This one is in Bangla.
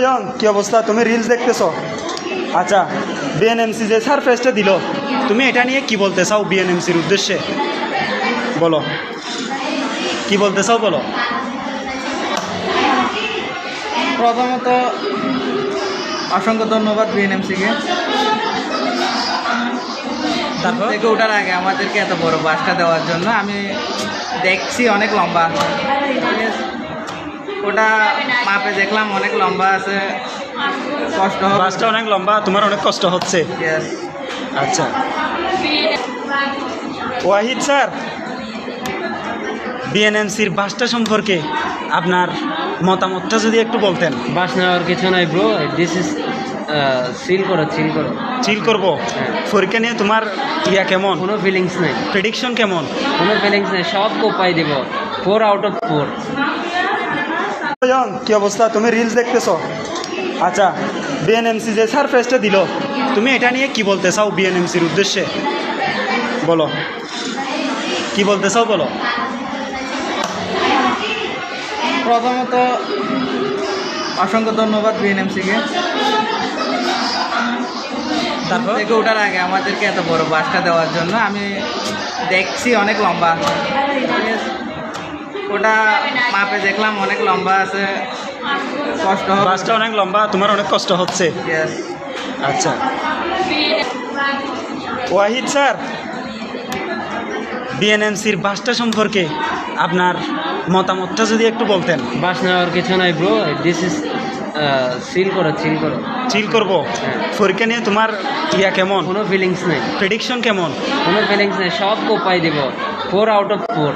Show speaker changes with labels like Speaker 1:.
Speaker 1: জন, কি অবস্থা? তুমি রিলস দেখতেছো? আচ্ছা, বিএনএমসি যে সারপ্রাইজটা দিল, তুমি এটা নিয়ে কি বলতে চাও বিএনএমসির উদ্দেশ্যে? বলো, কি বলতে চাও বলো।
Speaker 2: প্রথমত অসংখ্য ধন্যবাদ বিএনএমসিকে।
Speaker 1: তারপর
Speaker 2: থেকে ওঠার আগে আমাদেরকে এত বড় বাসটা দেওয়ার জন্য। আমি দেখছি অনেক লম্বা, ওটা মাপে দেখলাম অনেক লম্বা আছে, কষ্ট হবে।
Speaker 1: বাসটা অনেক লম্বা, তোমার অনেক কষ্ট হচ্ছে।
Speaker 2: Yes.
Speaker 1: আচ্ছা, ওয়াহিদ স্যার, বিএনএমসির বাসটা সম্পর্কে আপনার মতামতটা যদি একটু বলতেন।
Speaker 3: বাস নেওয়ার কিছু নাই ব্রো, দিস ইজ সিল করো।
Speaker 1: চিল করবো। পরীক্ষা নিয়ে তোমার ইয়া কেমন,
Speaker 3: কোনো ফিলিংস নেই,
Speaker 1: প্রেডিকশন কেমন?
Speaker 3: কোনো ফিলিংস নেই, সব কোপাই দিব 4 আউট অফ 4।
Speaker 1: জন, কি অবস্থা? তুমি রিলস দেখতেছো? আচ্ছা, বিএনএমসি যে সারপ্রাইজটা দিল, তুমি এটা নিয়ে কি বলতে চাও বিএনএমসির উদ্দেশ্যে? বলো, কি বলতে চাও বলো।
Speaker 2: প্রথমত অসংখ্য ধন্যবাদ বিএনএমসিকে।
Speaker 1: তারপর
Speaker 2: থেকে ওঠার আগে আমাদেরকে এত বড় বাসটা দেওয়ার জন্য। আমি দেখছি অনেক লম্বা, ওটা মাপে দেখলাম অনেক লম্বা আছে, কষ্ট হবে।
Speaker 1: বাসটা অনেক লম্বা, তোমার অনেক কষ্ট হচ্ছে।
Speaker 2: Yes.
Speaker 1: আচ্ছা, ওয়াহিদ স্যার, বিএনএমসির বাসটা সম্পর্কে আপনার মতামতটা যদি একটু বলতেন।
Speaker 3: বাস নেওয়ার কিছু নাই ব্রো, দিস ইজ সিল করো।
Speaker 1: চিল করবো। পরীক্ষা নিয়ে তোমার ইয়া কেমন,
Speaker 3: কোনো ফিলিংস নেই,
Speaker 1: প্রেডিকশন কেমন?
Speaker 3: কোনো ফিলিংস নেই, সব কোপাই দিব 4 আউট অফ 4।